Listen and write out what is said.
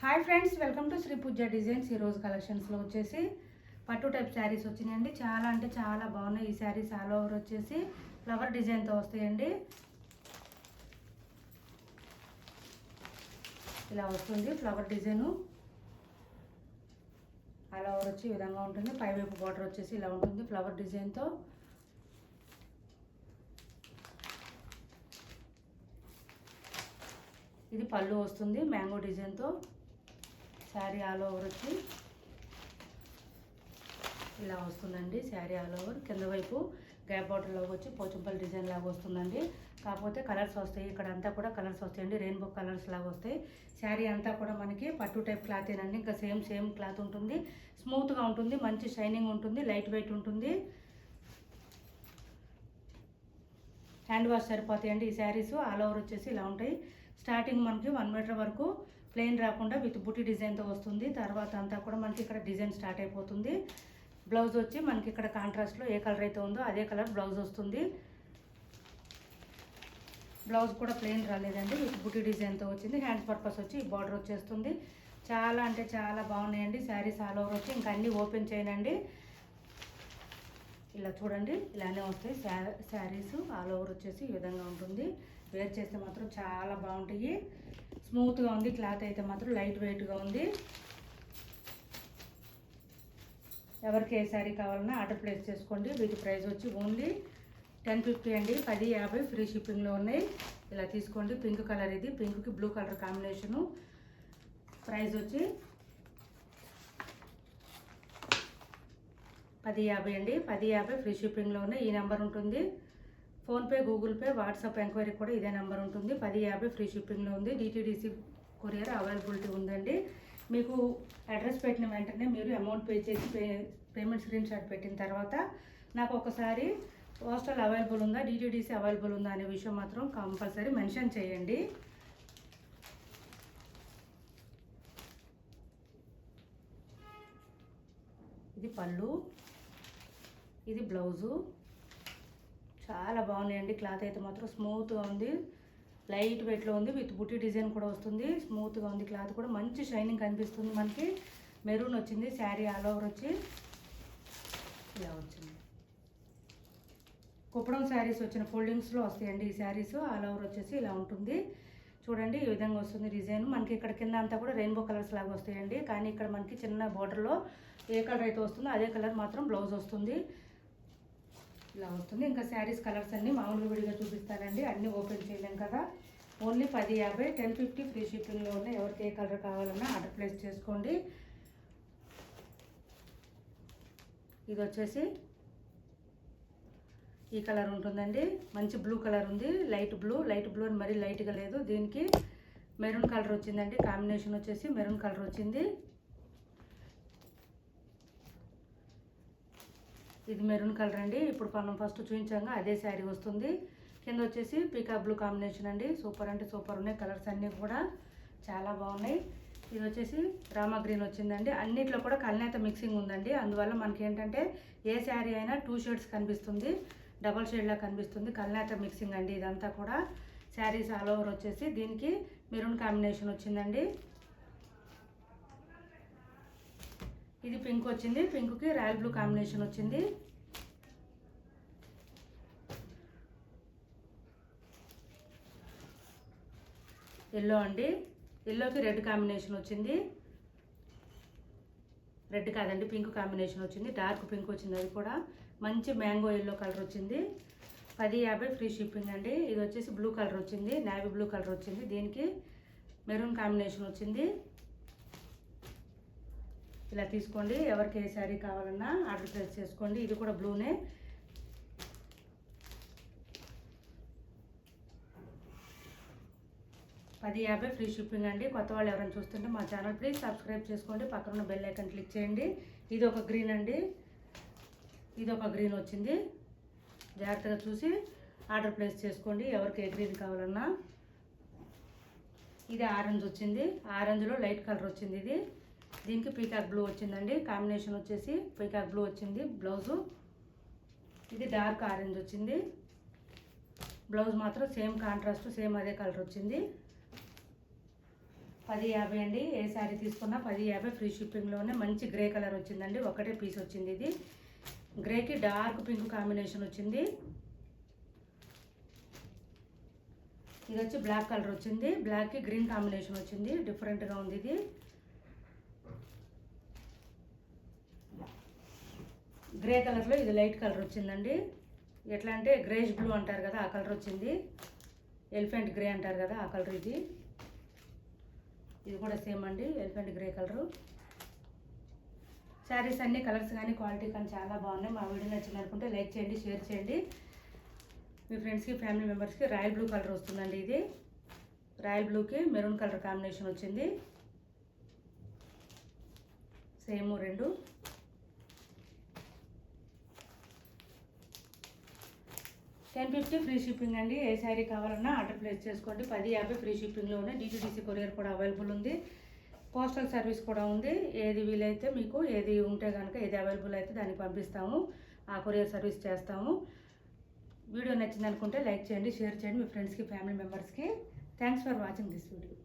Hi friends, welcome to Sri Pooja Designs. ఈరోజు కలెక్షన్స్లో వచ్చేసి పట్టు టైప్ శారీస్ వచ్చినాయండి. చాలా అంటే చాలా బాగున్నాయి. ఈ శారీస్ ఆల్ ఓవర్ వచ్చేసి ఫ్లవర్ డిజైన్తో వస్తాయండి. ఇలా వస్తుంది ఫ్లవర్ డిజైను. ఆల్ ఓవర్ వచ్చి ఈ విధంగా ఉంటుంది. పైవైపు బార్డర్ వచ్చేసి ఇలా ఉంటుంది ఫ్లవర్ డిజైన్తో. ఇది పళ్ళు వస్తుంది మ్యాంగో డిజైన్తో. శారీ ఆల్ ఓవర్ వచ్చి ఇలా వస్తుందండి. శారీ ఆల్ ఓవర్ కింద వైపు గ్యాప్ బార్డర్లో వచ్చి పోచంపల్లి డిజైన్ లాగా వస్తుందండి. కాకపోతే కలర్స్ వస్తాయి, ఇక్కడ అంతా కూడా కలర్స్ వస్తాయండి. రెయిన్బో కలర్స్ లాగా వస్తాయి. శారీ అంతా కూడా మనకి పట్టు టైప్ క్లాత్ ఏనండి. ఇంకా సేమ్ క్లాత్ ఉంటుంది. స్మూత్గా ఉంటుంది, మంచి షైనింగ్ ఉంటుంది, లైట్ వెయిట్ ఉంటుంది. హ్యాండ్ వాష్ సరిపోతాయండి ఈ శారీస్. ఆల్ ఓవర్ వచ్చేసి ఇలా ఉంటాయి. స్టార్టింగ్ మనకి 1 మీటర్ వరకు ప్లెయిన్ రాకుండా విత్ బుట్టి డిజైన్తో వస్తుంది. తర్వాత అంతా కూడా మనకి ఇక్కడ డిజైన్ స్టార్ట్ అయిపోతుంది. బ్లౌజ్ వచ్చి మనకి ఇక్కడ కాంట్రాస్ట్లో ఏ కలర్ అయితే ఉందో అదే కలర్ బ్లౌజ్ వస్తుంది. బ్లౌజ్ కూడా ప్లెయిన్ రాలేదండి, విత్ బుట్టి డిజైన్తో వచ్చింది. హ్యాండ్స్ పర్పస్ వచ్చి ఈ బార్డర్ వచ్చేస్తుంది. చాలా అంటే చాలా బాగున్నాయండి శారీస్ ఆల్ ఓవర్ వచ్చి. ఇంకా అన్నీ ఓపెన్ చేయనండి. ఇలా చూడండి, ఇలానే వస్తాయి శారీస్ ఆల్ ఓవర్ వచ్చేసి ఈ విధంగా ఉంటుంది. వేర్ చేస్తే మాత్రం చాలా బాగుంటాయి. స్మూత్గా ఉంది క్లాత్ అయితే మాత్రం, లైట్ వెయిట్గా ఉంది. ఎవరికి ఏ శారీ కావాలన్నా ఆర్డర్ ప్లేస్ చేసుకోండి. వీటి ప్రైస్ వచ్చి ఓన్లీ 1050 అండి. 1050 ఫ్రీ షిప్పింగ్లో ఉన్నాయి. ఇలా తీసుకోండి. పింక్ కలర్, ఇది పింక్కి బ్లూ కలర్ కాంబినేషను. ప్రైస్ వచ్చి 1050 అండి. 1050 ఫ్రీ షిప్పింగ్లో ఉన్నాయి. ఈ నెంబర్ ఉంటుంది. PhonePe, Google pay, WhatsApp enquiry కూడా ఇదే నెంబర్ ఉంటుంది. 1050 ఫ్రీ షిప్పింగ్లో ఉంది. DTDC కొరియర్ అవైలబిలిటీ ఉందండి. మీకు అడ్రస్ పెట్టిన వెంటనే మీరు అమౌంట్ పే చేసి పేమెంట్ స్క్రీన్ షాట్ పెట్టిన తర్వాత నాకు ఒకసారి పోస్టల్ అవైలబుల్ ఉందా, DTDC అవైలబుల్ ఉందా అనే విషయం మాత్రం కంపల్సరీ మెన్షన్ చేయండి. ఇది పళ్ళు, ఇది బ్లౌజు. చాలా బాగున్నాయండి. క్లాత్ అయితే మాత్రం స్మూత్గా ఉంది, లైట్ వెయిట్లో ఉంది, విత్ బుట్టి డిజైన్ కూడా వస్తుంది. స్మూత్గా ఉంది క్లాత్ కూడా, మంచి షైనింగ్ కనిపిస్తుంది మనకి. మెరూన్ వచ్చింది. శారీ ఆల్ ఓవర్ వచ్చి ఇలా వచ్చింది. కుప్పడం శారీస్ వచ్చిన ఫోల్డింగ్స్లో వస్తాయండి ఈ శారీస్. ఆల్ ఓవర్ వచ్చేసి ఇలా ఉంటుంది. చూడండి, ఈ విధంగా వస్తుంది డిజైన్. మనకి ఇక్కడ కింద అంతా కూడా రెయిన్బో కలర్స్ లాగా వస్తాయండి. కానీ ఇక్కడ మనకి చిన్న బార్డర్లో ఏ కలర్ అయితే వస్తుందో అదే కలర్ మాత్రం బ్లౌజ్ వస్తుంది. ఇలా వస్తుంది. ఇంకా శారీస్ కలర్స్ అన్నీ మామూలుగా విడిగా చూపిస్తానండి, అన్నీ ఓపెన్ చేయలేం కదా. ఓన్లీ 1050, 1050 ఫ్రీ షిప్పింగ్లో ఉన్నాయి. ఎవరికి ఏ కలర్ కావాలన్నా ఆర్డర్ ప్లేస్ చేసుకోండి. ఇది వచ్చేసి ఈ కలర్ ఉంటుందండి. మంచి బ్లూ కలర్ ఉంది, లైట్ బ్లూ అని మరీ లైట్గా లేదు. దీనికి మెరూన్ కలర్ వచ్చిందండి. కాంబినేషన్ వచ్చేసి మెరూన్ కలర్ వచ్చింది. ఇది మెరూన్ కలర్ అండి. ఇప్పుడు మనం ఫస్ట్ చూపించాక అదే శారీ వస్తుంది. కింద వచ్చేసి పీకాక్ బ్లూ కాంబినేషన్ అండి. సూపర్ అంటే సూపర్ ఉన్నాయి. కలర్స్ అన్నీ కూడా చాలా బాగున్నాయి. ఇది వచ్చేసి రామా గ్రీన్ వచ్చిందండి. అన్నిట్లో కూడా కల్నేత మిక్సింగ్ ఉందండి. అందువల్ల మనకి ఏంటంటే ఏ శారీ అయినా 2 షేడ్స్ కనిపిస్తుంది, డబల్ షేడ్లా కనిపిస్తుంది. కల్నేత మిక్సింగ్ అండి ఇదంతా కూడా. శారీస్ ఆల్ ఓవర్ వచ్చేసి దీనికి మెరూన్ కాంబినేషన్ వచ్చిందండి. ఇది పింక్ వచ్చింది. పింక్కి రాయల్ బ్లూ కాంబినేషన్ వచ్చింది. ఎల్లో అండి. ఎల్లోకి రెడ్ కాంబినేషన్ వచ్చింది. రెడ్ కాదండి, పింక్ కాంబినేషన్ వచ్చింది. డార్క్ పింక్ వచ్చింది. అది కూడా మంచి మ్యాంగో ఎల్లో కలర్ వచ్చింది. 1050 ఫ్రీ షిప్పింగ్ అండి. ఇది వచ్చేసి బ్లూ కలర్ వచ్చింది, నేవీ బ్లూ కలర్ వచ్చింది. దీనికి మెరూన్ కాంబినేషన్ వచ్చింది. ఇలా తీసుకోండి. ఎవరికి ఏ శారీ కావాలన్నా ఆర్డర్ ప్లేస్ చేసుకోండి. ఇది కూడా బ్లూనే. $1050 ఫ్రీ షిప్పింగ్ అండి. కొత్త వాళ్ళు ఎవరైనా చూస్తుంటే మా ఛానల్ ప్లీజ్ సబ్స్క్రైబ్ చేసుకోండి. పక్కన బెల్ ఐకాన్ క్లిక్ చేయండి. ఇది ఒక గ్రీన్ అండి. ఇది ఒక గ్రీన్ వచ్చింది. జాగ్రత్తగా చూసి ఆర్డర్ ప్లేస్ చేసుకోండి ఎవరికి ఏ గ్రీన్ కావాలన్నా. ఇది ఆరెంజ్ వచ్చింది. ఆరెంజ్లో లైట్ కలర్ వచ్చింది. ఇది దీనికి పీకాక్ బ్లూ వచ్చిందండి. కాంబినేషన్ వచ్చేసి పీకాక్ బ్లూ వచ్చింది బ్లౌజు. ఇది డార్క్ ఆరెంజ్ వచ్చింది. బ్లౌజ్ మాత్రం సేమ్ కాంట్రాస్ట్, సేమ్ అదే కలర్ వచ్చింది. 10.50 అండి. ఏ శారీ తీసుకున్నా 10.50 ఫ్రీ షిప్పింగ్లోనే. మంచి గ్రే కలర్ వచ్చిందండి, ఒకటే పీస్ వచ్చింది. ఇది గ్రేకి డార్క్ పింక్ కాంబినేషన్ వచ్చింది. ఇది వచ్చి బ్లాక్ కలర్ వచ్చింది, బ్లాక్కి గ్రీన్ కాంబినేషన్ వచ్చింది. డిఫరెంట్గా ఉంది ఇది. గ్రే కలర్లో ఇది లైట్ కలర్ వచ్చిందండి. ఎట్లా అంటే గ్రేష్ బ్లూ అంటారు కదా, ఆ కలర్ వచ్చింది. ఎలిఫెంట్ గ్రే అంటారు కదా, ఆ కలర్ ఇది. ఇది కూడా సేమ్ అండి, ఎలిఫెంట్ గ్రే కలరు. శారీస్ అన్ని కలర్స్ కానీ క్వాలిటీ కానీ చాలా బాగున్నాయి. మా వీడియో నచ్చింది అనుకుంటే లైక్ చేయండి, షేర్ చేయండి. మీ ఫ్రెండ్స్కి, ఫ్యామిలీ మెంబర్స్కి. రాయల్ బ్లూ కలర్ వస్తుందండి ఇది. రాయల్ బ్లూకి మెరూన్ కలర్ కాంబినేషన్ వచ్చింది. సేమ్ రెండు. $10.50 ఫ్రీ షిప్పింగ్ అండి. ఏ శారీ కావాలన్నా ఆర్డర్ ప్లేస్ చేసుకోండి. 10.50 ఫ్రీ షిప్పింగ్లోనే. DTDC కొరియర్ కూడా అవైలబుల్ ఉంది, పోస్టల్ సర్వీస్ కూడా ఉంది. ఏది వీలైతే మీకు, ఏది ఉంటే కనుక, ఏది అవైలబుల్ అయితే దానికి పంపిస్తాము, ఆ కొరియర్ సర్వీస్ చేస్తాము. వీడియో నచ్చింది అనుకుంటే లైక్ చేయండి, షేర్ చేయండి మీ ఫ్రెండ్స్కి, ఫ్యామిలీ మెంబర్స్కి. Thanks for watching this video.